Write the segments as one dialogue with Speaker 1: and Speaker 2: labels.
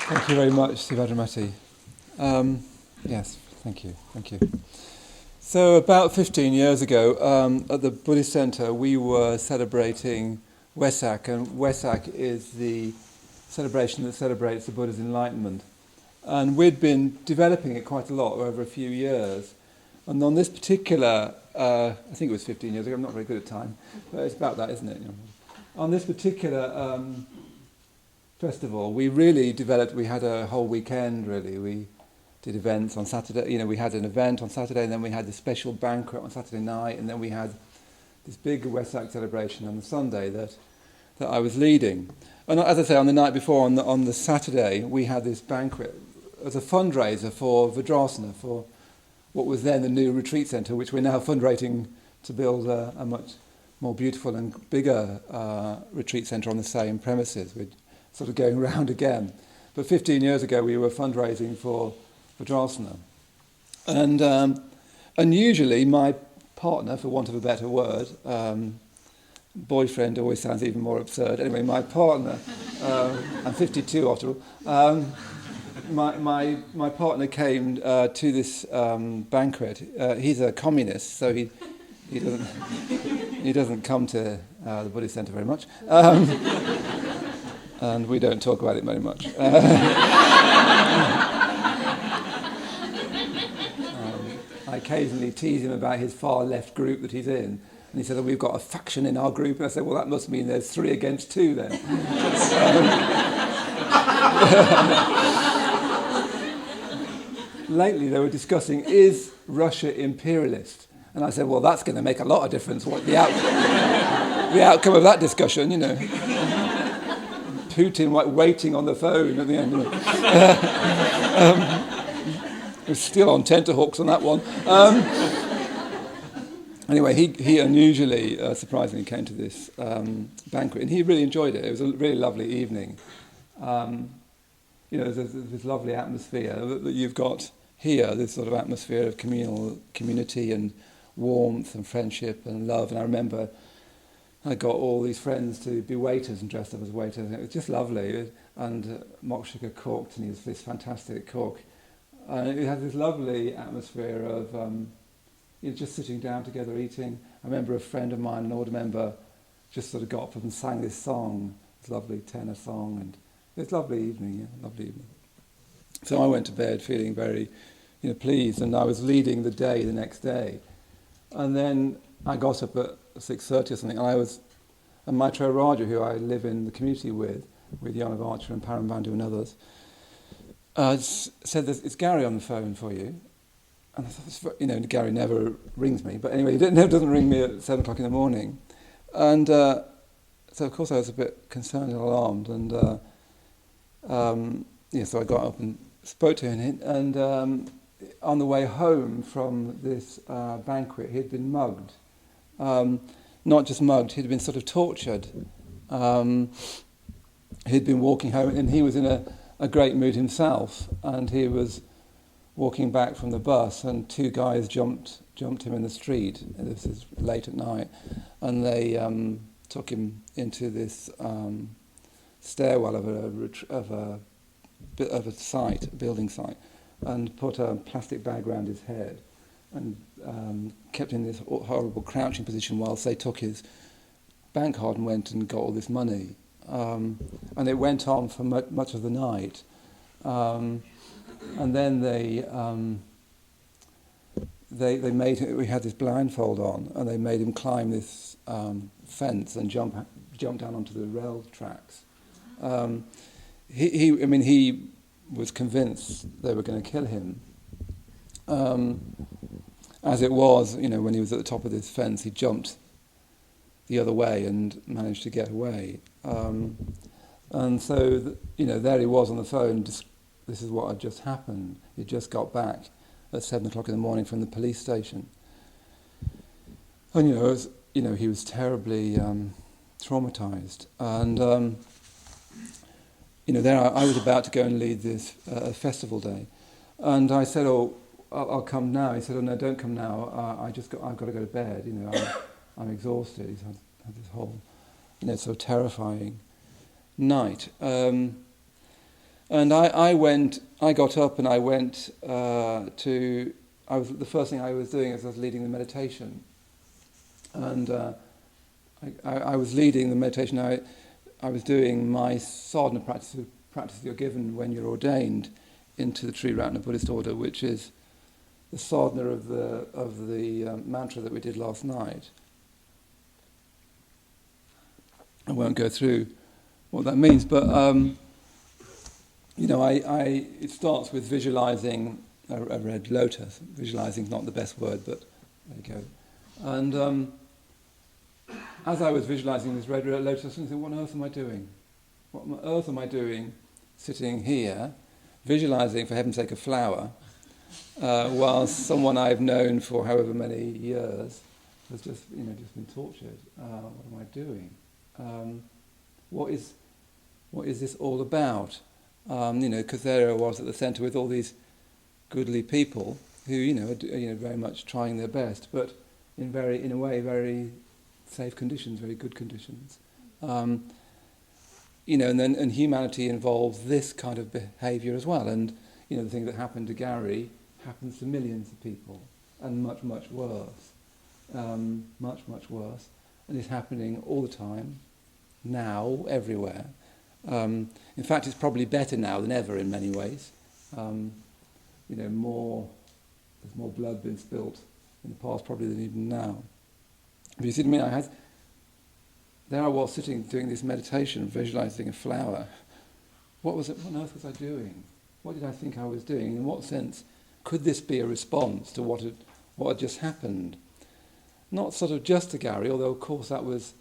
Speaker 1: Thank you very much, Sivadramati. Yes, thank you. So about 15 years ago, at the Buddhist Center, we were celebrating Wesak, and Wesak is the celebration that celebrates the Buddha's enlightenment. And we'd been developing it quite a lot over a few years. And on this particular, I think it was 15 years ago, I'm not very good at time, but it's about that, isn't it? On this particular festival, we really developed, we had a whole weekend really. We did events on Saturday, we had an event on Saturday, and then we had this special banquet on Saturday night, and then we had this big Wesak celebration on the Sunday that I was leading. And as I say, on the night before, on the Saturday, we had this banquet as a fundraiser for Vajrasana, for what was then the new retreat centre, which we're now fundraising to build a much more beautiful and bigger retreat centre on the same premises. We're sort of going round again. But 15 years ago, we were fundraising for Vajrasana. And usually my partner, for want of a better word, boyfriend always sounds even more absurd. Anyway, my partner, I'm 52 after all, my partner came to this banquet. He's a communist, so he doesn't come to the Buddhist Center very much, and we don't talk about it very much. I occasionally tease him about his far left group that he's in. And he said, we've got a faction in our group. And I said, well, that must mean there's 3 against 2 then. Lately they were discussing, is Russia imperialist? And I said, well, that's going to make a lot of difference. What the outcome of that discussion, Putin waiting on the phone at the end. We're still on tenterhooks on that one. Anyway, he unusually, surprisingly, came to this banquet, and he really enjoyed it. It was a really lovely evening. There's this lovely atmosphere that you've got here, this sort of atmosphere of community and warmth and friendship and love. And I remember I got all these friends to be waiters and dressed up as waiters. And it was just lovely. And Mokshika cooked, and he was this fantastic cook. And it had this lovely atmosphere of just sitting down together eating. I remember a friend of mine, an older member, just sort of got up and sang this song, this lovely tenor song, and it was a lovely evening, lovely evening. So I went to bed feeling very, pleased, and I was leading the day the next day. And then I got up at 6:30 or something, and Maitreyabandhu, who I live in the community with Yanav Archer and Maitreyabandhu and others, said, it's Gary on the phone for you. And I thought, Gary never rings me, but anyway, he doesn't ring me at 7 o'clock in the morning. And so, of course, I was a bit concerned and alarmed. And so I got up and spoke to him. And on the way home from this banquet, he'd been mugged. Not just mugged, he'd been sort of tortured. He'd been walking home, and he was in a great mood himself, and he was walking back from the bus, and 2 guys jumped him in the street. This is late at night, and they took him into this stairwell of a building site, and put a plastic bag around his head, and kept him in this horrible crouching position whilst they took his bank card and went and got all this money. And it went on for much of the night. And then they made him, we had this blindfold on, and they made him climb this fence and jump down onto the rail tracks. He was convinced they were going to kill him. As it was, when he was at the top of this fence, he jumped the other way and managed to get away. And so, there he was on the phone. This is what had just happened. He just got back at 7 o'clock in the morning from the police station. And, he was terribly traumatized. And, there I was about to go and lead this festival day. And I said, I'll come now. He said, oh, no, don't come now. I've got to go to bed. I'm exhausted. He's had this whole, sort of terrifying night. And I got up and I went the first thing I was doing is I was leading the meditation. And I was leading the meditation. I was doing my sadhana practice you're given when you're ordained into the Triratna Buddhist order, which is the sadhana of the mantra that we did last night. I won't go through what that means, but it starts with visualizing. I read Lotus. Visualizing is not the best word, but there you go. And as I was visualizing this red Lotus, I was thinking, what on earth am I doing? What on earth am I doing sitting here, visualizing, for heaven's sake, a flower, while someone I've known for however many years has just been tortured? What am I doing? What is this all about? Because there I was at the centre with all these goodly people who are very much trying their best, but in a way very safe conditions, very good conditions. And humanity involves this kind of behaviour as well. And the thing that happened to Gary happens to millions of people, and much, much worse. Much, much worse. And it's happening all the time, now, everywhere. In fact, it's probably better now than ever in many ways. There's more blood been spilt in the past probably than even now. But you see what I mean? There I was sitting doing this meditation, visualizing a flower. What on earth was I doing? What did I think I was doing? In what sense could this be a response to what had just happened? Not sort of just to Gary, although of course that was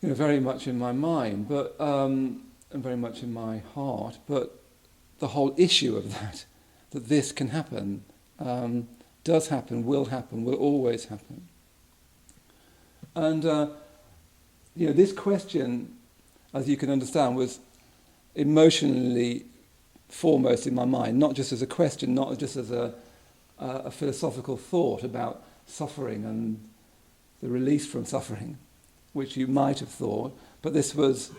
Speaker 1: very much in my mind, but and very much in my heart. But the whole issue of that this can happen, does happen, will always happen. And this question, as you can understand, was emotionally foremost in my mind, not just as a question, not just as a philosophical thought about suffering and the release from suffering, which you might have thought, but this was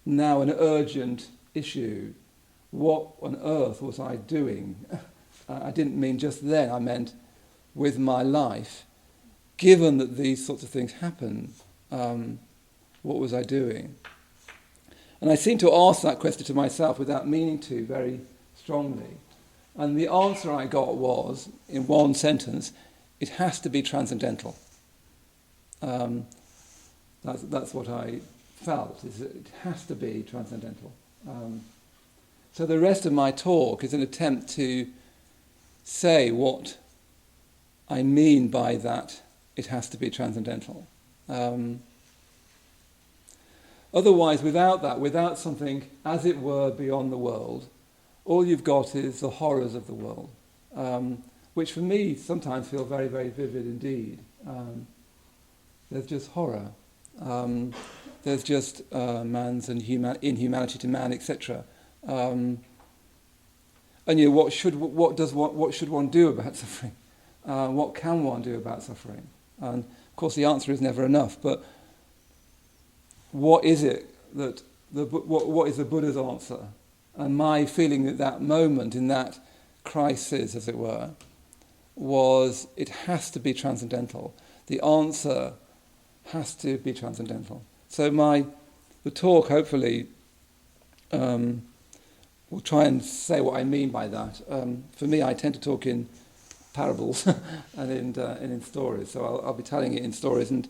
Speaker 1: now an urgent issue. What on earth was I doing? I didn't mean just then, I meant with my life. Given that these sorts of things happen, what was I doing? And I seemed to ask that question to myself without meaning to, very strongly. And the answer I got was, in one sentence, it has to be transcendental. That's what I felt, is that it has to be transcendental. So the rest of my talk is an attempt to say what I mean by that it has to be transcendental. Otherwise, without something, as it were, beyond the world, all you've got is the horrors of the world, which for me sometimes feel very, very vivid indeed. There's just horror. There's just man's inhumanity to man, etc. And what should one do about suffering? What can one do about suffering? And of course, the answer is never enough. But what is it that what is the Buddha's answer? And my feeling at that moment, in that crisis, as it were, was it has to be transcendental. The answer has to be transcendental. So the talk, hopefully, will try and say what I mean by that. For me, I tend to talk in parables and in stories. So I'll be telling it in stories. And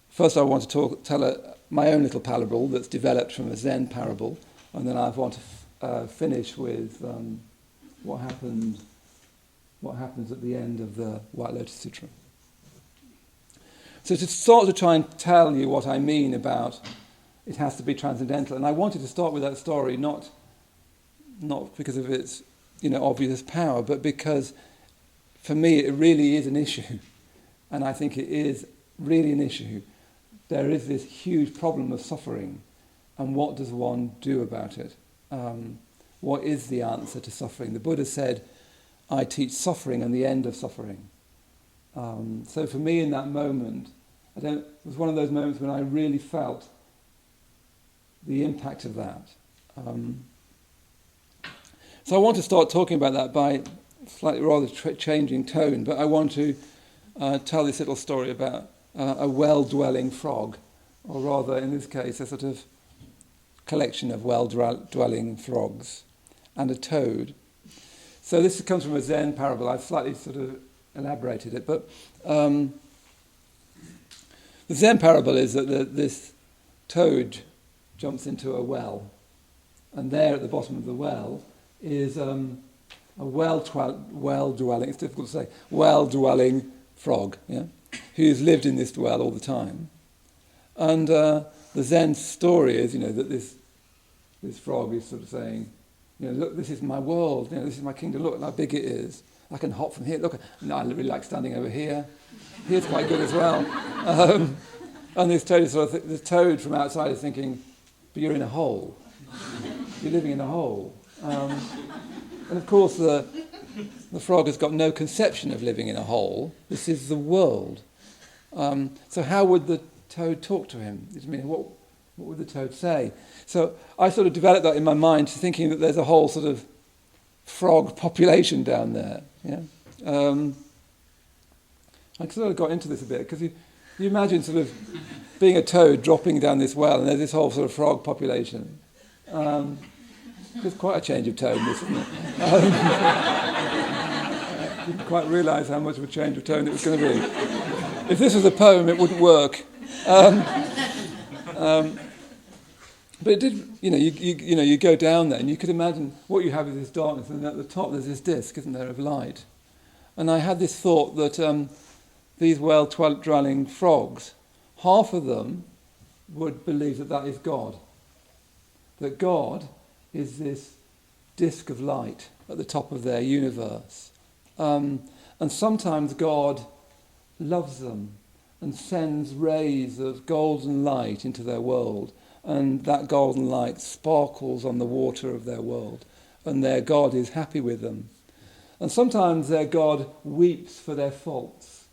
Speaker 1: first, I want to tell my own little parable that's developed from a Zen parable, and then I want to finish with what happens at the end of the White Lotus Sutra. So to start to try and tell you what I mean about it has to be transcendental, and I wanted to start with that story not because of its obvious power, but because for me it really is an issue, and I think it is really an issue. There is this huge problem of suffering, and what does one do about it? What is the answer to suffering? The Buddha said, I teach suffering and the end of suffering. So for me in that moment, it was one of those moments when I really felt the impact of that. So I want to start talking about that by slightly rather changing tone, but I want to tell this little story about a well-dwelling frog, or rather, in this case, a sort of collection of well-dwelling frogs and a toad. So this comes from a Zen parable. I've slightly sort of elaborated it, but the Zen parable is that this toad jumps into a well, and there at the bottom of the well is a well-dwelling, it's difficult to say, well-dwelling frog, yeah, who's lived in this well all the time. And the Zen story is, that this frog is sort of saying, look, this is my world, this is my kingdom, look how big it is. I can hop from here, look, I really like standing over here. Here's quite good as well. And this toad is the toad from outside is thinking, but you're in a hole. You're living in a hole. And of course the frog has got no conception of living in a hole. This is the world. So how would the toad talk to him? What would the toad say? So I sort of developed that in my mind, thinking that there's a whole sort of frog population down there. Yeah, I sort of got into this a bit because you imagine sort of being a toad dropping down this well, and there's this whole sort of frog population. It's quite a change of tone, this, isn't it? Didn't quite realise how much of a change of tone it was going to be. If this was a poem, it wouldn't work. But it did. You go down there, and you could imagine what you have is this darkness, and at the top there's this disc, isn't there, of light. And I had this thought that these well-dwelling frogs, half of them would believe that is God. That God is this disc of light at the top of their universe. And sometimes God loves them and sends rays of golden light into their world, and that golden light sparkles on the water of their world, and their God is happy with them. And sometimes their God weeps for their faults,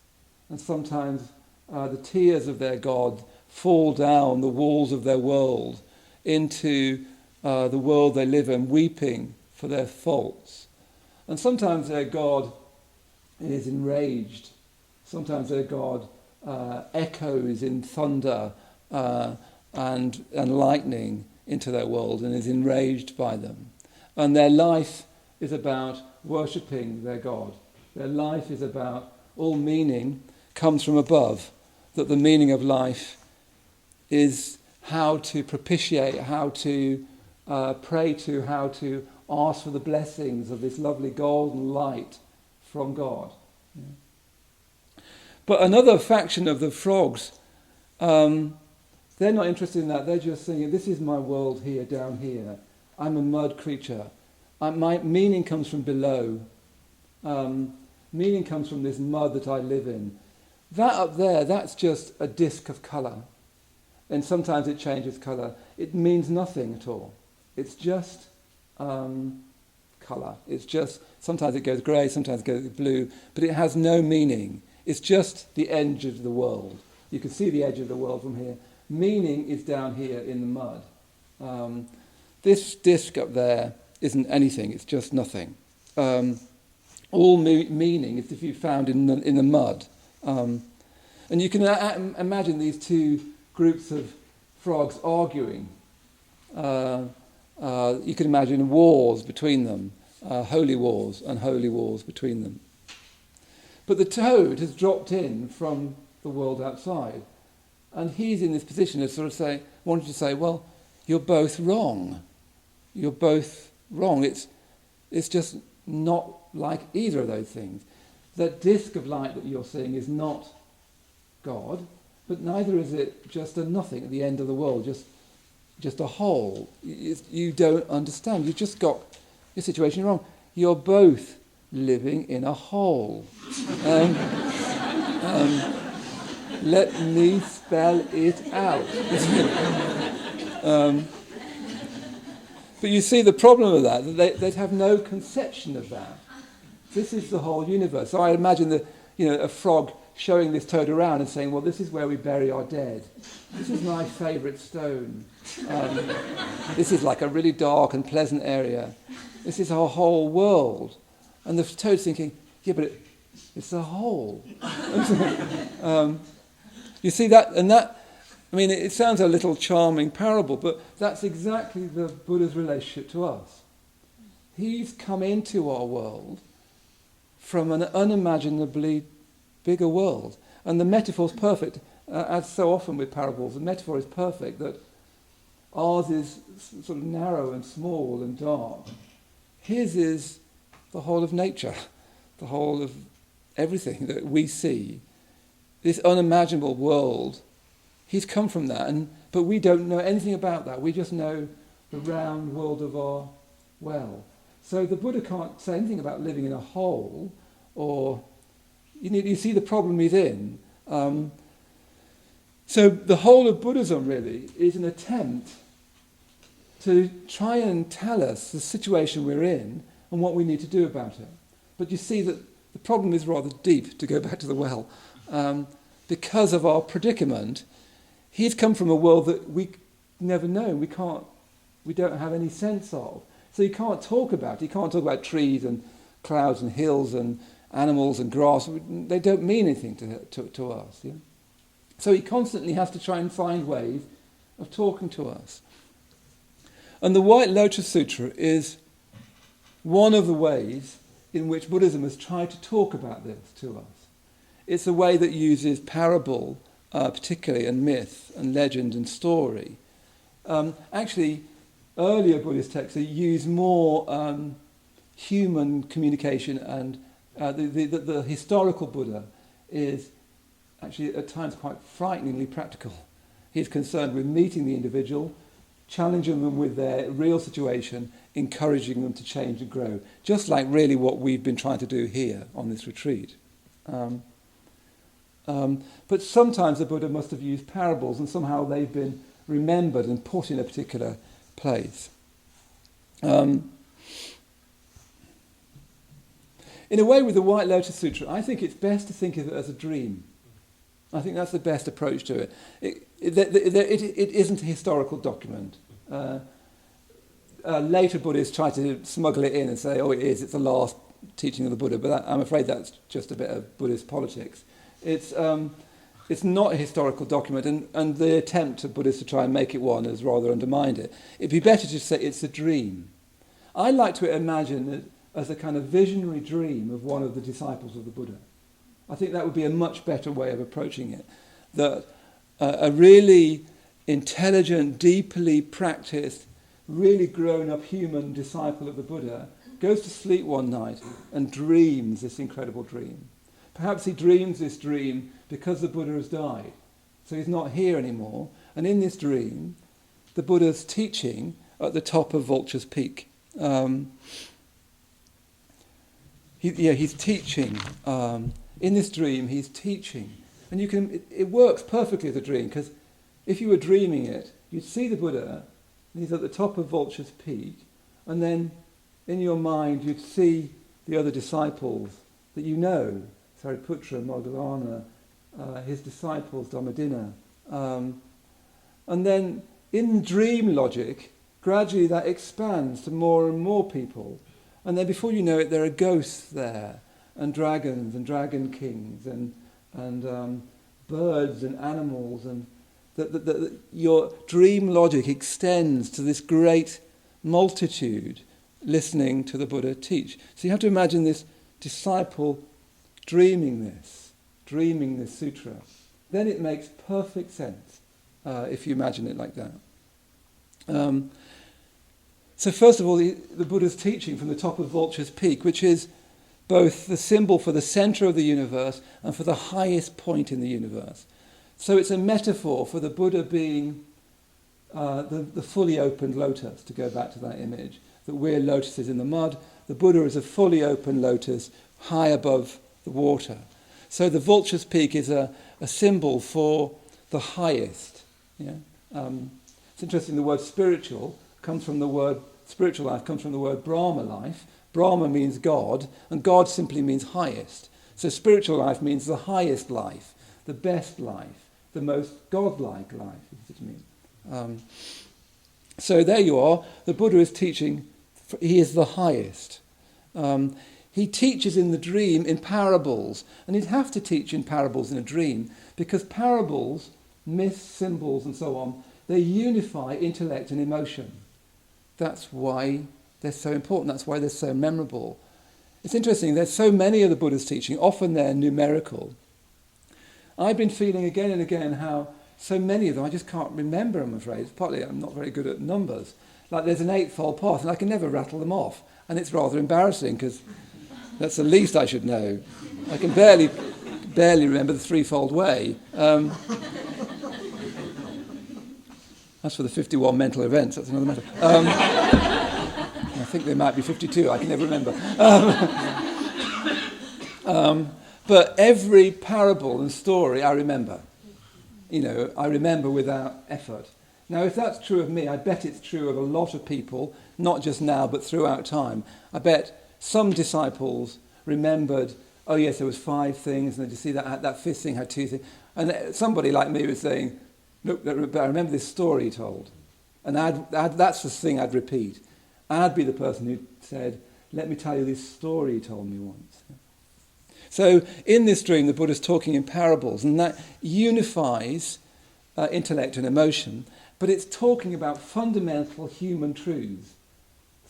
Speaker 1: and sometimes the tears of their God fall down the walls of their world into the world they live in, weeping for their faults. And sometimes their God is enraged. Sometimes their God echoes in thunder and lightning into their world and is enraged by them. And their life is about worshipping their God. Their life is about all meaning comes from above, that the meaning of life is how to propitiate, how to pray to, how to ask for the blessings of this lovely golden light from God. Yeah. But another faction of the frogs, they're not interested in that. They're just saying, this is my world here, down here. I'm a mud creature. My meaning comes from below. Meaning comes from this mud that I live in. That up there, that's just a disc of colour. And sometimes it changes colour. It means nothing at all. It's just colour. It's just, sometimes it goes grey, sometimes it goes blue, but it has no meaning. It's just the edge of the world. You can see the edge of the world from here. Meaning is down here in the mud. This disc up there isn't anything. It's just nothing. All meaning is to be found in the mud. And you can imagine these two groups of frogs arguing. You can imagine wars between them, holy wars and holy wars between them. But the toad has dropped in from the world outside, and he's in this position of sort of wanting to say, well, you're both wrong. You're both wrong. It's just not like either of those things. That disc of light that you're seeing is not God, but neither is it just a nothing at the end of the world, just a hole. You don't understand. You've just got your situation wrong. You're both living in a hole. Let me spell it out. But you see the problem of that they'd have no conception of that. This is the whole universe. So I imagine that a frog showing this toad around and saying, well, this is where we bury our dead. This is my favourite stone. This is like a really dark and pleasant area. This is our whole world. And the toad's thinking, yeah, but it's a hole. You see that, and that, I mean, it sounds a little charming parable, but that's exactly the Buddha's relationship to us. He's come into our world from an unimaginably bigger world. And the metaphor's perfect, as so often with parables, the metaphor is perfect, that ours is sort of narrow and small and dark. His is the whole of nature, the whole of everything that we see. This unimaginable world, he's come from that, but we don't know anything about that. We just know the round world of our well. So the Buddha can't say anything about living in a hole, or you see the problem he's in. So the whole of Buddhism really is an attempt to try and tell us the situation we're in and what we need to do about it. But you see that the problem is rather deep, to go back to the well. Because of our predicament, he's come from a world that we never know, we don't have any sense of. So he can't talk about it. He can't talk about trees and clouds and hills and animals and grass. They don't mean anything to us. Yeah? So he constantly has to try and find ways of talking to us. And the White Lotus Sutra is one of the ways in which Buddhism has tried to talk about this to us. It's a way that uses parable, particularly, and myth and legend and story. Actually, earlier Buddhist texts use more human communication, and the historical Buddha is actually at times quite frighteningly practical. He's concerned with meeting the individual, challenging them with their real situation, encouraging them to change and grow, just like really what we've been trying to do here on this retreat. But sometimes the Buddha must have used parables, and somehow they've been remembered and put in a particular place. In a way, with the White Lotus Sutra, I think it's best to think of it as a dream. I think that's the best approach to it. It isn't a historical document. Later Buddhists try to smuggle it in and say, oh, it's the last teaching of the Buddha, but I'm afraid that's just a bit of Buddhist politics. It's not a historical document, and the attempt of Buddhists to try and make it one has rather undermined it. It'd be better to say it's a dream. I like to imagine it as a kind of visionary dream of one of the disciples of the Buddha. I think that would be a much better way of approaching it. That a really intelligent, deeply practiced, really grown-up human disciple of the Buddha goes to sleep one night and dreams this incredible dream. Perhaps he dreams this dream because the Buddha has died, so he's not here anymore. And in this dream, the Buddha's teaching at the top of Vulture's Peak. He's teaching. In this dream, he's teaching. And it works perfectly as a dream, because if you were dreaming it, you'd see the Buddha, and he's at the top of Vulture's Peak, and then in your mind you'd see the other disciples that you know, Sariputra, Moggallana, his disciples, Dhammadinna. And then in dream logic, gradually that expands to more and more people. And then before you know it, there are ghosts there, and dragons and dragon kings, and birds and animals, and your dream logic extends to this great multitude listening to the Buddha teach. So you have to imagine this disciple dreaming this sutra. Then it makes perfect sense if you imagine it like that. So first of all, the Buddha's teaching from the top of Vulture's Peak, which is both the symbol for the centre of the universe and for the highest point in the universe. So it's a metaphor for the Buddha being the fully opened lotus, to go back to that image, that we're lotuses in the mud. The Buddha is a fully open lotus high above the water. So the Vulture's Peak is a symbol for the highest. Yeah? It's interesting, the word spiritual life comes from the word Brahma life. Brahma means God, and God simply means highest. So spiritual life means the highest life, the best life, the most godlike life, is what I mean. So there you are. The Buddha is teaching, he is the highest. He teaches in the dream in parables, and he'd have to teach in parables in a dream, because parables, myths, symbols and so on, they unify intellect and emotion. That's why they're so important, that's why they're so memorable. It's interesting, there's so many of the Buddha's teaching, often they're numerical. I've been feeling again and again how so many of them, I just can't remember, I'm afraid. Partly I'm not very good at numbers. Like there's an eightfold path and I can never rattle them off. And it's rather embarrassing because that's the least I should know. I can barely remember the threefold way. As for the 51 mental events, that's another matter. I think there might be 52, I can never remember. But every parable and story I remember. I remember without effort. Now, if that's true of me, I bet it's true of a lot of people, not just now, but throughout time. I bet some disciples remembered, oh yes, there was 5 things, and then you see that 5th thing had 2 things. And somebody like me was saying, look, but I remember this story he told. And that's the thing I'd repeat. I'd be the person who said, let me tell you this story he told me once. So in this dream, the Buddha's talking in parables, and that unifies intellect and emotion, but it's talking about fundamental human truths.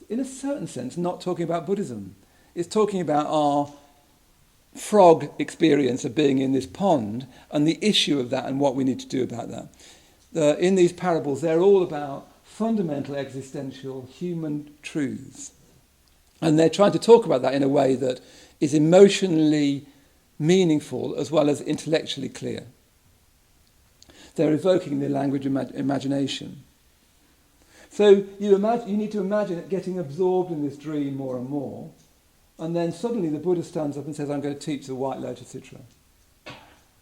Speaker 1: In a certain sense, not talking about Buddhism. It's talking about our frog experience of being in this pond and the issue of that and what we need to do about that. In these parables, they're all about fundamental existential human truths. And they're trying to talk about that in a way that is emotionally meaningful as well as intellectually clear. They're evoking the language of imagination. So you need to imagine it getting absorbed in this dream more and more, and then suddenly the Buddha stands up and says, I'm going to teach the White Lotus Sutra.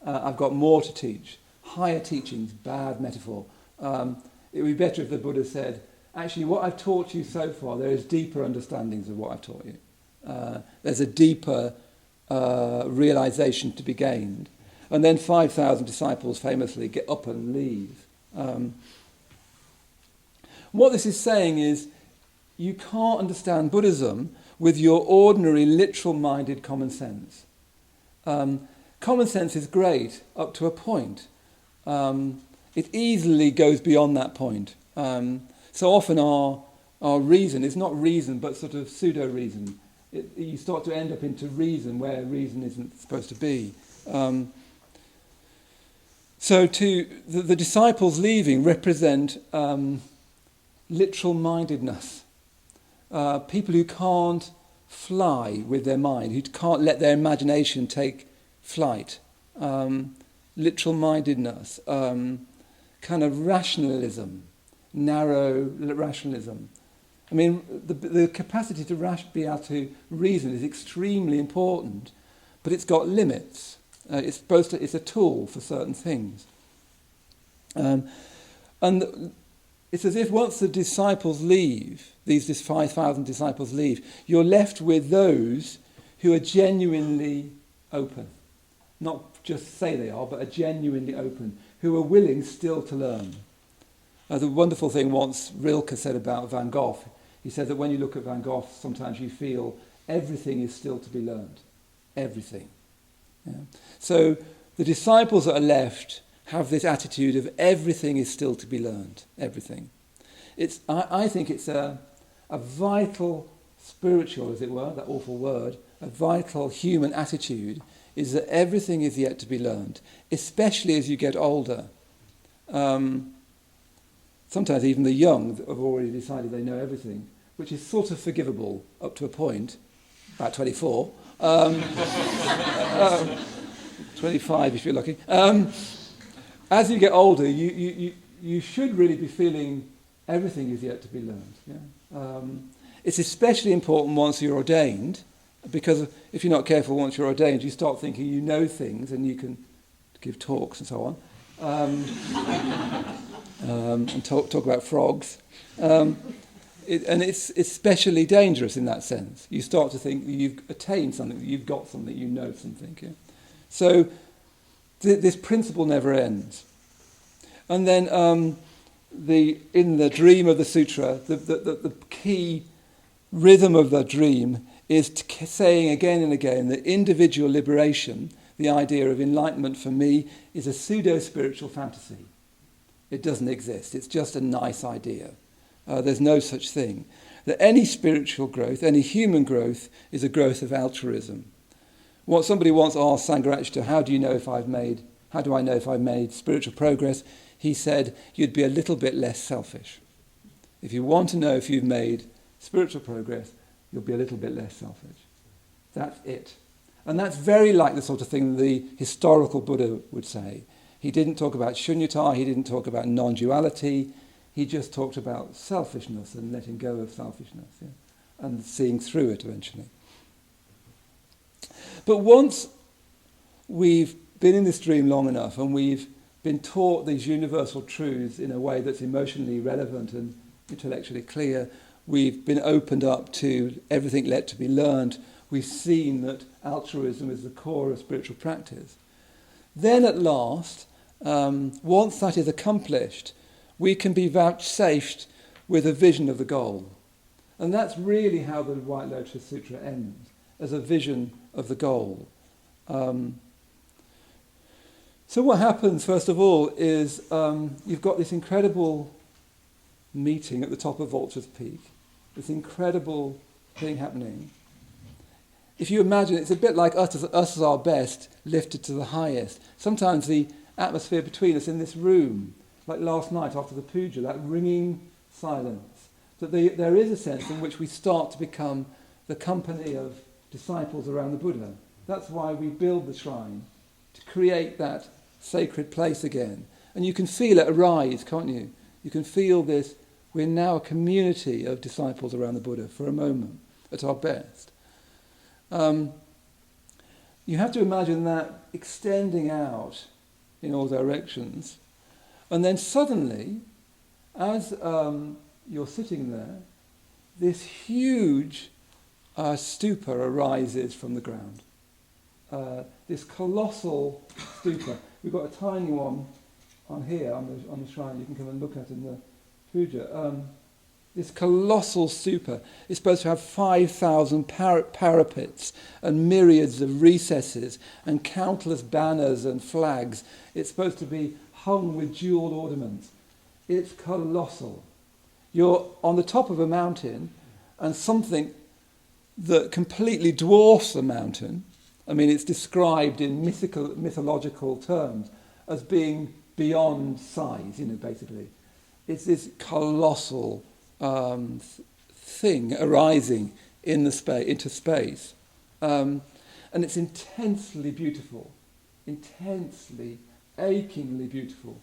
Speaker 1: I've got more to teach. Higher teachings, bad metaphor. It would be better if the Buddha said, actually what I've taught you so far, there is deeper understandings of what I've taught you. There's a deeper realization to be gained. And then 5,000 disciples famously get up and leave. What this is saying is you can't understand Buddhism with your ordinary literal-minded common sense. Common sense is great up to a point. It easily goes beyond that point. So often our reason is not reason but sort of pseudo-reason. You start to end up into reason where reason isn't supposed to be. So the disciples leaving represent literal-mindedness. People who can't fly with their mind, who can't let their imagination take flight. Literal-mindedness, kind of rationalism, narrow rationalism. I mean, the capacity to be able to reason is extremely important, but it's got limits. It's a tool for certain things. And it's as if once the disciples leave, these 5,000 disciples leave, you're left with those who are genuinely open. Not just say they are, but are genuinely open, who are willing still to learn. The wonderful thing once Rilke said about Van Gogh, he said that when you look at Van Gogh, sometimes you feel everything is still to be learned. Everything. Yeah. So the disciples that are left have this attitude of everything is still to be learned. Everything. I think it's a vital spiritual, as it were, that awful word, a vital human attitude is that everything is yet to be learned, especially as you get older. Sometimes even the young have already decided they know everything, which is sort of forgivable up to a point, about 24. 25 if you're lucky. As you get older, you should really be feeling everything is yet to be learned. Yeah? It's especially important once you're ordained, because if you're not careful once you're ordained, you start thinking you know things and you can give talks and so on, and talk about frogs. it's especially dangerous in that sense. You start to think you've attained something, that you've got something, you know something. Yeah? So this principle never ends. And then in the dream of the sutra, the key rhythm of the dream is saying again and again that individual liberation, the idea of enlightenment for me, is a pseudo-spiritual fantasy. It doesn't exist. It's just a nice idea. There's no such thing. That any spiritual growth, any human growth, is a growth of altruism. What somebody once asked Sangharakshita, how do I know if I've made spiritual progress? He said, you'd be a little bit less selfish. If you want to know if you've made spiritual progress, you'll be a little bit less selfish. That's it. And that's very like the sort of thing the historical Buddha would say. He didn't talk about shunyata, he didn't talk about non-duality, he just talked about selfishness and letting go of selfishness, yeah, and seeing through it eventually. But once we've been in this dream long enough and we've been taught these universal truths in a way that's emotionally relevant and intellectually clear, we've been opened up to everything yet to be learned, we've seen that altruism is the core of spiritual practice. Then at last, once that is accomplished, we can be vouchsafed with a vision of the goal. And that's really how the White Lotus Sutra ends, as a vision of the goal. So what happens, first of all, is you've got this incredible meeting at the top of Vulture's Peak, this incredible thing happening. If you imagine, it's a bit like us as our best, lifted to the highest. Sometimes the atmosphere between us in this room, like last night after the puja, that ringing silence, that there is a sense in which we start to become the company of disciples around the Buddha. That's why we build the shrine, to create that sacred place again. And you can feel it arise, can't you? You can feel this, we're now a community of disciples around the Buddha for a moment, at our best. You have to imagine that extending out in all directions, and then suddenly, as you're sitting there, this huge stupa arises from the ground. This colossal stupa. We've got a tiny one on here on the shrine. You can come and look at in the puja. This colossal stupa is supposed to have 5,000 parapets and myriads of recesses and countless banners and flags. It's supposed to be hung with jewelled ornaments. It's colossal. You're on the top of a mountain, and something that completely dwarfs the mountain, I mean, it's described in mythological terms as being beyond size, basically. It's this colossal thing arising in into space. And it's intensely beautiful, intensely, achingly beautiful.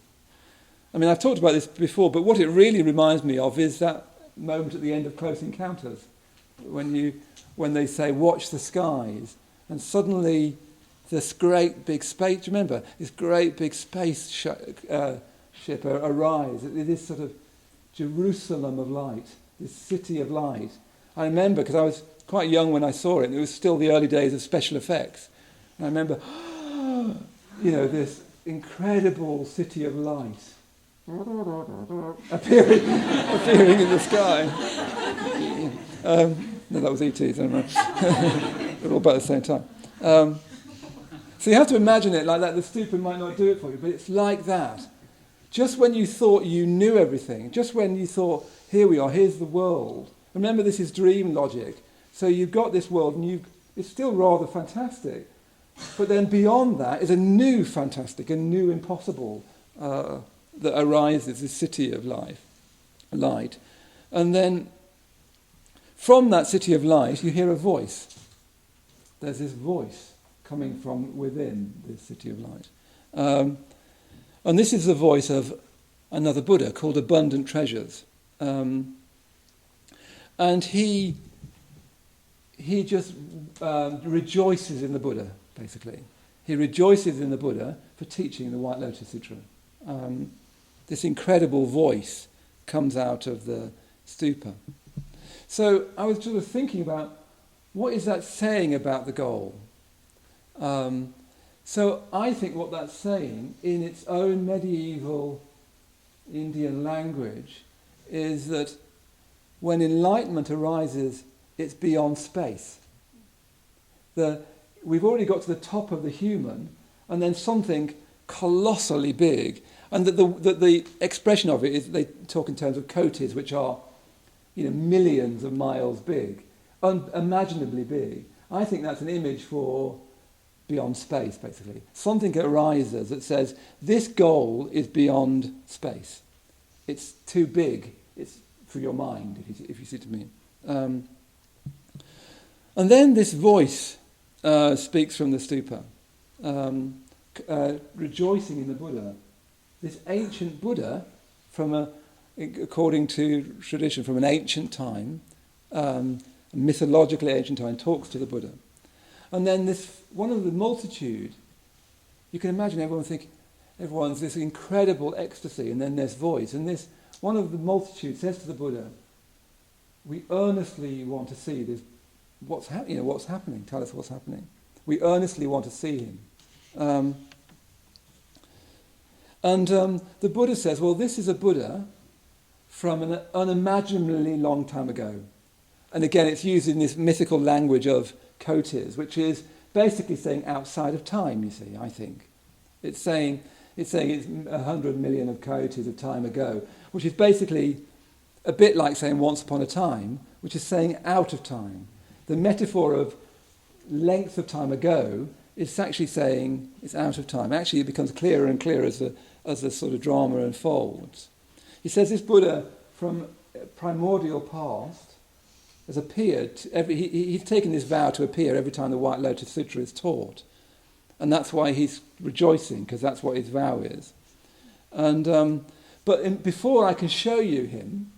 Speaker 1: I mean, I've talked about this before, but what it really reminds me of is that moment at the end of Close Encounters, when they say, watch the skies, and suddenly this great big space, do you remember? This great big space ship arrives, this sort of Jerusalem of light, this city of light. I remember, because I was quite young when I saw it, and it was still the early days of special effects. And I remember, this incredible city of light appearing in the sky. No, that was E.T., don't worry. They're all about at the same time. So you have to imagine it like that. The stupa might not do it for you, but it's like that. Just when you thought you knew everything, just when you thought, here we are, here's the world. Remember, this is dream logic. So you've got this world, and it's still rather fantastic. But then beyond that is a new fantastic, a new impossible that arises, this city of light. And then from that city of light, you hear a voice. There's this voice coming from within this city of light. And this is the voice of another Buddha called Abundant Treasures. And he just rejoices in the Buddha, basically. He rejoices in the Buddha for teaching the White Lotus Sutra. This incredible voice comes out of the stupa. So I was sort of thinking about, what is that saying about the goal? So I think what that's saying, in its own medieval Indian language, is that when enlightenment arises, it's beyond space. We've already got to the top of the human, and then something colossally big, and that the expression of it is, they talk in terms of kotis, which are, millions of miles big, unimaginably big. I think that's an image for beyond space, basically. Something arises that says, this goal is beyond space. It's too big. It's for your mind, if you see what I mean. And then this voice speaks from the stupa, rejoicing in the Buddha. This ancient Buddha, according to tradition, from an ancient time, mythologically ancient time, talks to the Buddha. And then one of the multitude, you can imagine everyone's this incredible ecstasy, and then this voice, and one of the multitude says to the Buddha, we earnestly want to see this, what's happening, tell us what's happening. We earnestly want to see him. And the Buddha says, well, this is a Buddha from an unimaginably long time ago. And again, it's used in this mythical language of kotis, which is basically saying outside of time, you see, I think. It's saying it's 100 million of kotis of time ago, which is basically a bit like saying once upon a time, which is saying out of time. The metaphor of length of time ago is actually saying it's out of time. Actually, it becomes clearer and clearer as the sort of drama unfolds. He says this Buddha from primordial past has appeared. He's taken this vow to appear every time the White Lotus Sutra is taught. And that's why he's rejoicing, because that's what his vow is. And before I can show you him,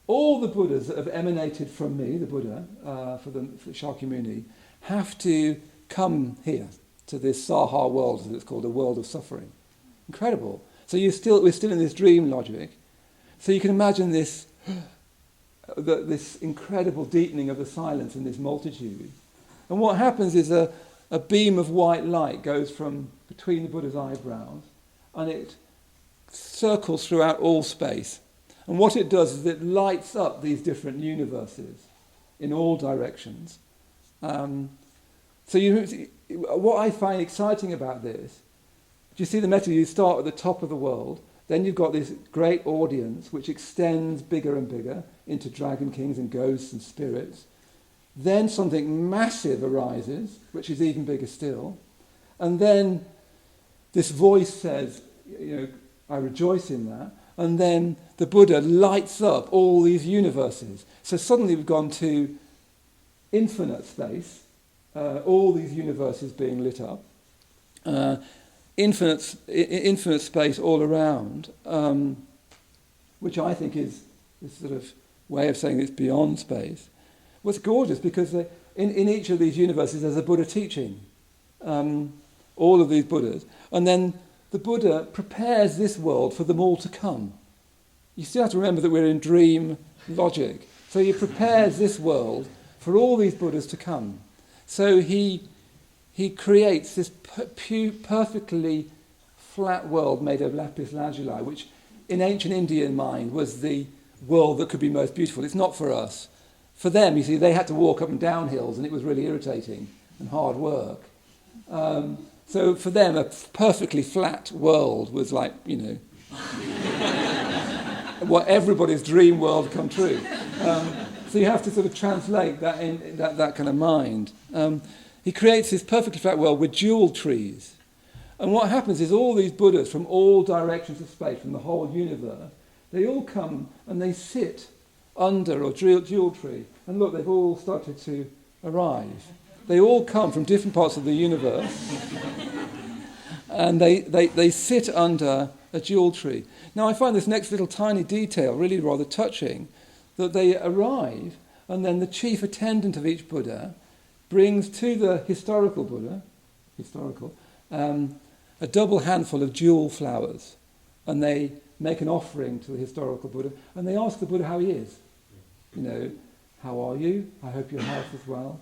Speaker 1: all the Buddhas that have emanated from me, the Buddha, for Shakyamuni, have to come here to this Saha world, as it's called, a world of suffering. Incredible. So we're still in this dream logic. So you can imagine this incredible deepening of the silence in this multitude. And what happens is a beam of white light goes from between the Buddha's eyebrows, and it circles throughout all space. And what it does is it lights up these different universes in all directions. What I find exciting about this, do you see the metaphor? You start at the top of the world, then you've got this great audience which extends bigger and bigger into dragon kings and ghosts and spirits. Then something massive arises, which is even bigger still. And then this voice says, I rejoice in that. And then the Buddha lights up all these universes. So suddenly we've gone to infinite space, all these universes being lit up, infinite space all around, which I think is this sort of way of saying it's beyond space. What's gorgeous, because in each of these universes there's a Buddha teaching, all of these Buddhas. And then the Buddha prepares this world for them all to come. You still have to remember that we're in dream logic. So he prepares this world for all these Buddhas to come. So he creates this perfectly flat world made of lapis lazuli, which in ancient Indian mind was the world that could be most beautiful. It's not for us. For them, you see, they had to walk up and down hills, and it was really irritating and hard work. So for them, a perfectly flat world was like, what everybody's dream world come true. So you have to sort of translate that in that kind of mind. He creates this perfectly flat world with jewel trees. And what happens is all these Buddhas from all directions of space, from the whole universe, they all come and they sit under a jewel tree. And look, they've all started to arrive. They all come from different parts of the universe. And they sit under a jewel tree. Now I find this next little tiny detail really rather touching, that they arrive and then the chief attendant of each Buddha brings to the historical Buddha, a double handful of jewel flowers, and they make an offering to the historical Buddha, and they ask the Buddha how he is. how are you? I hope your health is well.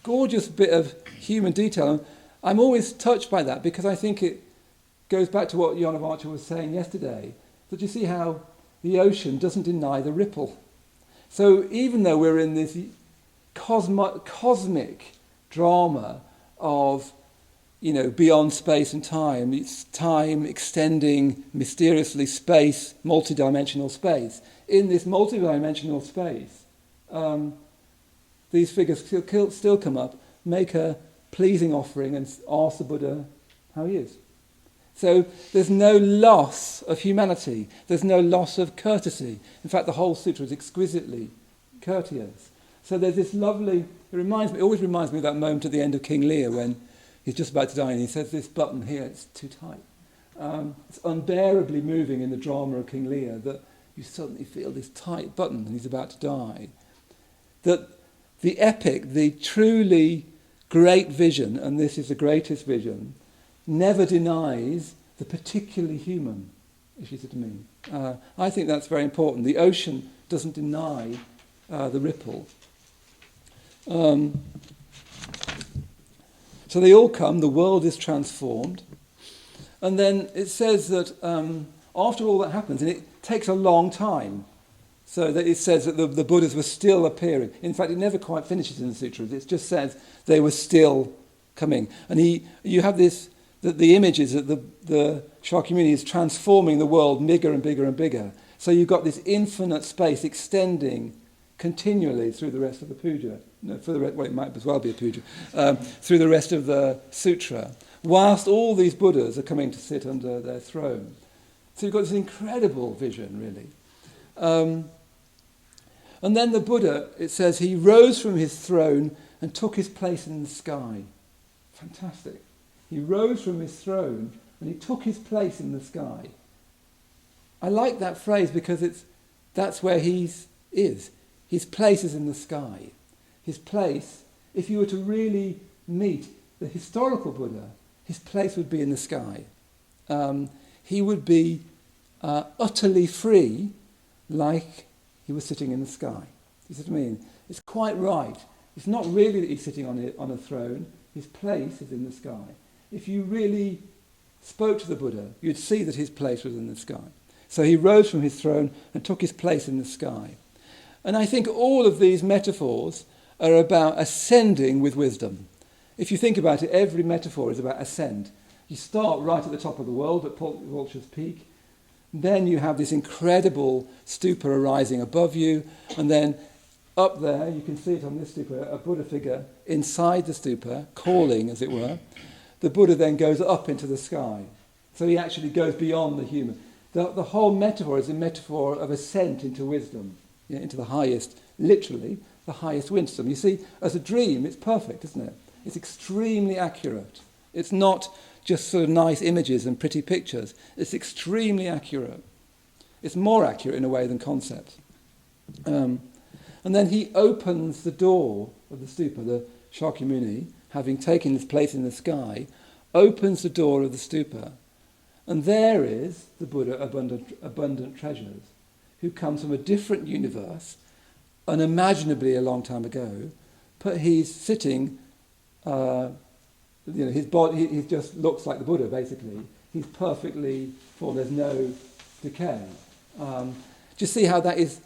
Speaker 1: Gorgeous bit of human detail. I'm always touched by that because I think it goes back to what Jan of Archer was saying yesterday, that you see how the ocean doesn't deny the ripple. So even though we're in this cosmic drama of, beyond space and time, it's time extending mysteriously space, multidimensional space. In this multidimensional space, these figures still come up, make a pleasing offering and ask the Buddha how he is. So there's no loss of humanity. There's no loss of courtesy. In fact, the whole sutra is exquisitely courteous. So there's this lovely, it always reminds me of that moment at the end of King Lear when he's just about to die and he says, this button here, it's too tight. It's unbearably moving in the drama of King Lear that you suddenly feel this tight button and he's about to die. That the epic, the truly great vision, and this is the greatest vision, never denies the particularly human, if you see what I mean. I think that's very important. The ocean doesn't deny the ripple. So they all come, the world is transformed, and then it says that after all that happens, and it takes a long time, so that it says that the Buddhas were still appearing. In fact, it never quite finishes in the sutras. It just says they were still coming. And you have this, that the images that the Shakyamuni is transforming the world bigger and bigger and bigger. So you've got this infinite space extending continually through the rest of the puja. It might as well be a puja. Through the rest of the sutra, whilst all these Buddhas are coming to sit under their throne. So you've got this incredible vision, really. And then the Buddha, it says, he rose from his throne and took his place in the sky. Fantastic. He rose from his throne and he took his place in the sky. I like that phrase because that's where he is. His place is in the sky. His place, if you were to really meet the historical Buddha, his place would be in the sky. He would be utterly free, like he was sitting in the sky. You see what I mean? It's quite right. It's not really that he's sitting on a throne. His place is in the sky. If you really spoke to the Buddha, you'd see that his place was in the sky. So he rose from his throne and took his place in the sky. And I think all of these metaphors are about ascending with wisdom. If you think about it, every metaphor is about ascent. You start right at the top of the world, at Vulture's Peak. Then you have this incredible stupa arising above you. And then up there, you can see it on this stupa, a Buddha figure inside the stupa, calling, as it were. The Buddha then goes up into the sky. So he actually goes beyond the human. The whole metaphor is a metaphor of ascent into wisdom, into the highest, literally, the highest wisdom. You see, as a dream, it's perfect, isn't it? It's extremely accurate. It's not just sort of nice images and pretty pictures. It's extremely accurate. It's more accurate in a way than concept. And then he opens the door of the stupa, the Shakyamuni, having taken his place in the sky, opens the door of the stupa. And there is the Buddha, abundant treasures, who comes from a different universe, unimaginably a long time ago, but he's sitting, his body, he just looks like the Buddha, basically. He's perfectly full, there's no decay. Just see how that is,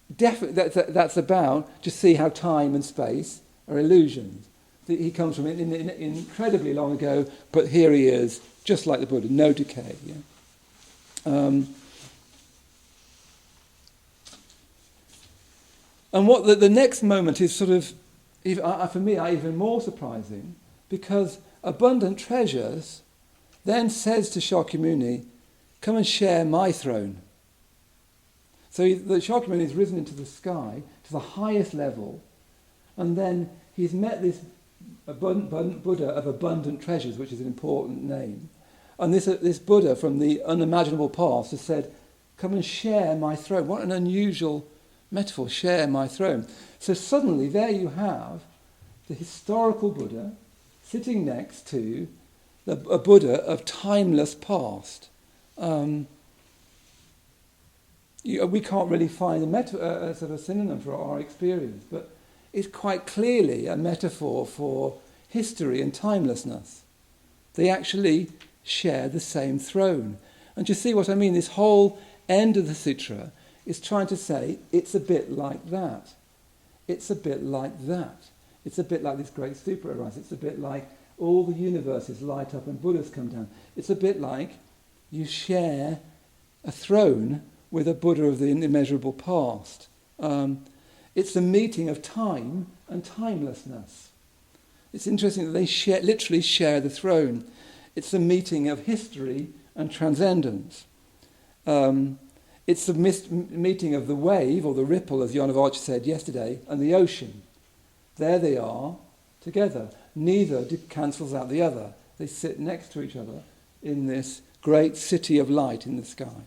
Speaker 1: that's about, just see how time and space are illusions. He comes from incredibly long ago, but here he is, just like the Buddha, no decay. Yeah? And what the next moment is sort of, for me, even more surprising, because abundant treasures then says to Shakyamuni, come and share my throne. So the Shakyamuni has risen into the sky, to the highest level, and then he's met this Buddha of abundant treasures, which is an important name. And this Buddha from the unimaginable past has said, come and share my throne. What an unusual metaphor, share my throne. So suddenly there you have the historical Buddha sitting next to a Buddha of timeless past. We can't really find a sort of synonym for our experience, but it's quite clearly a metaphor for history and timelessness. They actually share the same throne. And you see what I mean? This whole end of the sutra is trying to say it's a bit like that. It's a bit like that. It's a bit like this great stupa arises. It's a bit like all the universes light up and Buddhas come down. It's a bit like you share a throne with a Buddha of the immeasurable past. It's the meeting of time and timelessness. It's interesting that they literally share the throne. It's the meeting of history and transcendence. It's the meeting of the wave, or the ripple, as Yonavacha said yesterday, and the ocean. There they are, together. Neither cancels out the other. They sit next to each other in this great city of light in the sky.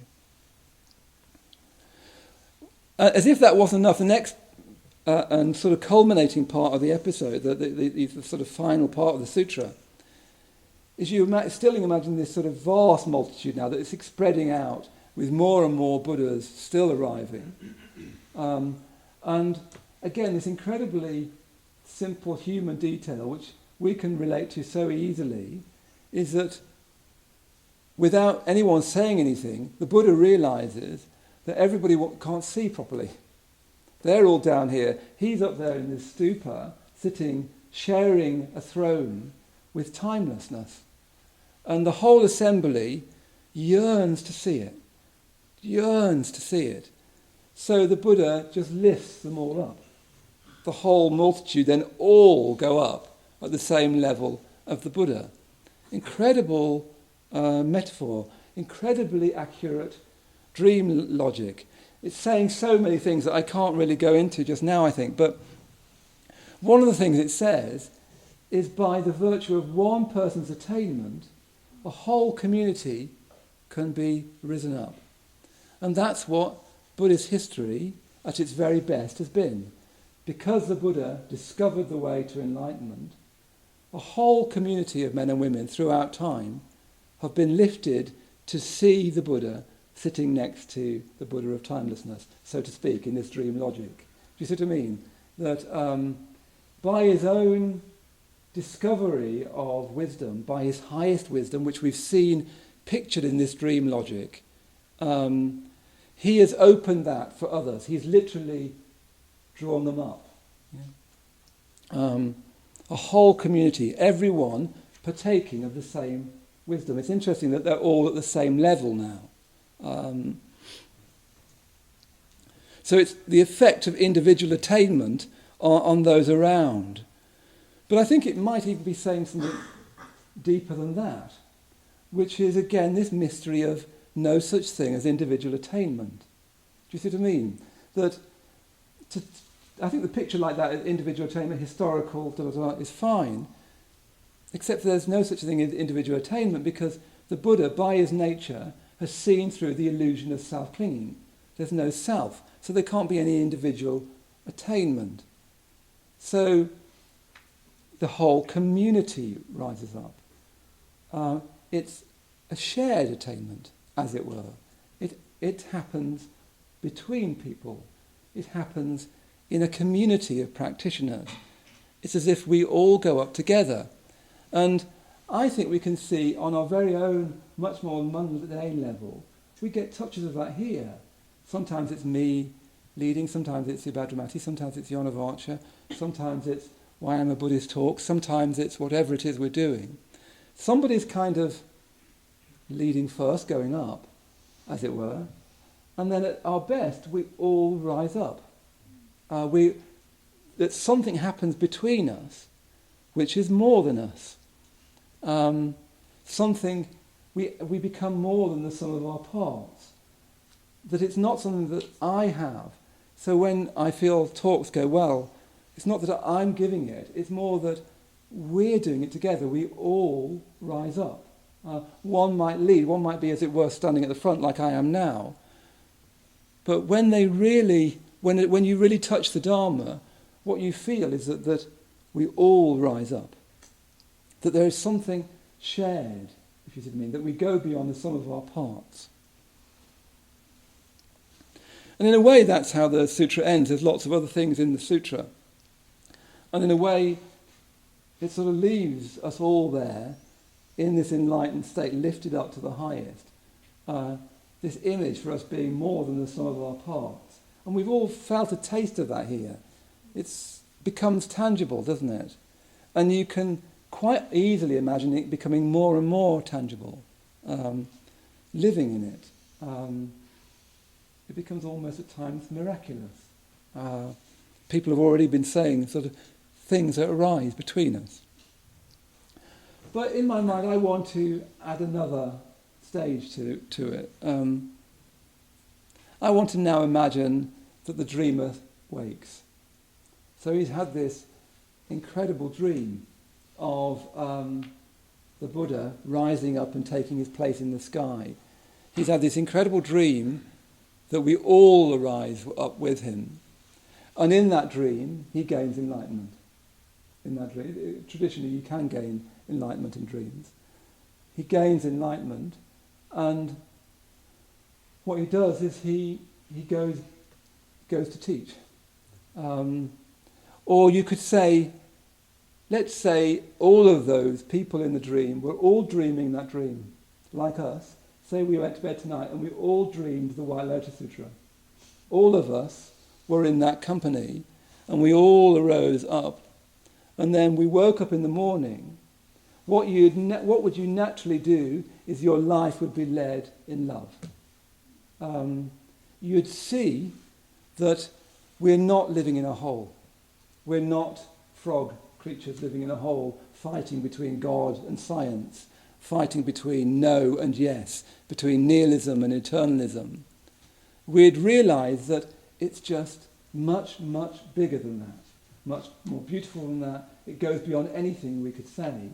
Speaker 1: As if that wasn't enough, the next and sort of culminating part of the episode, the sort of final part of the sutra, is you still imagine this sort of vast multitude now that it's spreading out with more and more Buddhas still arriving. And again, this incredibly simple human detail, which we can relate to so easily, is that without anyone saying anything, the Buddha realizes that everybody can't see properly. They're all down here. He's up there in this stupa, sitting, sharing a throne with timelessness. And the whole assembly yearns to see it. Yearns to see it. So the Buddha just lifts them all up. The whole multitude then all go up at the same level of the Buddha. Incredible metaphor, incredibly accurate dream logic. It's saying so many things that I can't really go into just now, I think. But one of the things it says is by the virtue of one person's attainment, a whole community can be risen up. And that's what Buddhist history at its very best has been. Because the Buddha discovered the way to enlightenment, a whole community of men and women throughout time have been lifted to see the Buddha sitting next to the Buddha of timelessness, so to speak, in this dream logic. Do you see what I mean? That by his own discovery of wisdom, by his highest wisdom, which we've seen pictured in this dream logic, he has opened that for others. He's literally drawn them up. Yeah? A whole community, everyone partaking of the same wisdom. It's interesting that they're all at the same level now. So it's the effect of individual attainment on those around. But I think it might even be saying something deeper than that, which is, again, this mystery of no such thing as individual attainment. Do you see what I mean? That I think the picture like that, individual attainment, historical, is fine, except that there's no such thing as individual attainment because the Buddha, by his nature, has seen through the illusion of self-clinging. There's no self, so there can't be any individual attainment. So the whole community rises up. It's a shared attainment, as it were. It happens between people. It happens in a community of practitioners. It's as if we all go up together. And I think we can see on our very own, much more mundane level, we get touches of that here. Sometimes it's me leading, sometimes it's Subhadramati, sometimes it's Yonavacha, sometimes it's Why I'm a Buddhist talk, sometimes it's whatever it is we're doing. Somebody's kind of leading first, going up, as it were, and then at our best we all rise up. That something happens between us which is more than us. Something, we become more than the sum of our parts. That it's not something that I have. So when I feel talks go well, it's not that I'm giving it, it's more that we're doing it together. We all rise up. One might lead, one might be, as it were, standing at the front like I am now. But when you really touch the Dharma, what you feel is that we all rise up. That there is something shared, if you see what I mean, that we go beyond the sum of our parts. And in a way, that's how the sutra ends. There's lots of other things in the sutra. And in a way, it sort of leaves us all there in this enlightened state, lifted up to the highest. This image for us being more than the sum of our parts. And we've all felt a taste of that here. It becomes tangible, doesn't it? And you can quite easily imagine it becoming more and more tangible, living in it. It becomes almost at times miraculous. People have already been saying sort of things that arise between us. But in my mind, I want to add another stage to it. I want to now imagine that the dreamer wakes. So he's had this incredible dream of the Buddha rising up and taking his place in the sky. He's had this incredible dream that we all arise up with him. And in that dream, he gains enlightenment. In that dream, traditionally you can gain enlightenment in dreams. He gains enlightenment, and what he does is he goes to teach. Or you could say, let's say all of those people in the dream were all dreaming that dream, like us. Say we went to bed tonight and we all dreamed the White Lotus Sutra. All of us were in that company, and we all arose up. And then we woke up in the morning. What would you naturally do is your life would be led in love. You'd see that we're not living in a hole. We're not frog creatures living in a hole, fighting between God and science, fighting between no and yes, between nihilism and eternalism. We'd realise that it's just much, much bigger than that, much more beautiful than that. It goes beyond anything we could say.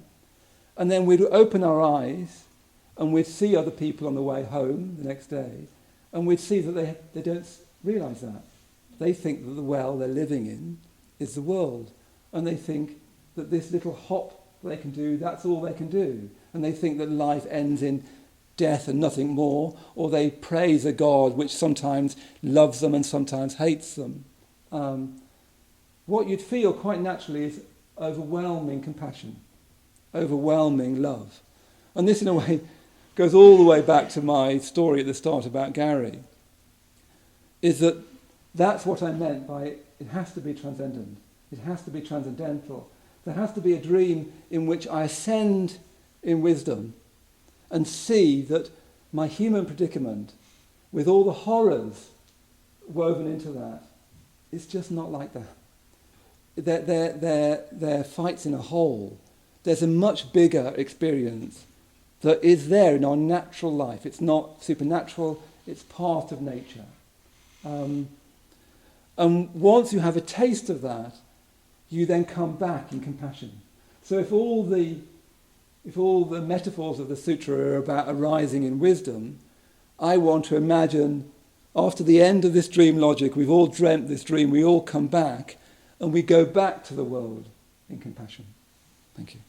Speaker 1: And then we'd open our eyes and we'd see other people on the way home the next day, and we'd see that they don't realise that. They think that the well they're living in is the world, and they think that this little hop they can do, that's all they can do. And they think that life ends in death and nothing more, or they praise a God which sometimes loves them and sometimes hates them. What you'd feel quite naturally is overwhelming compassion, overwhelming love. And this, in a way, goes all the way back to my story at the start about Gary, is that that's what I meant by it has to be transcendent. It has to be transcendental. There has to be a dream in which I ascend in wisdom and see that my human predicament, with all the horrors woven into that, is just not like that. They're fights in a hole. There's a much bigger experience that is there in our natural life. It's not supernatural, it's part of nature. And once you have a taste of that, you then come back in compassion. So if all the metaphors of the sutra are about arising in wisdom, I want to imagine after the end of this dream logic, we've all dreamt this dream, we all come back, and we go back to the world in compassion. Thank you.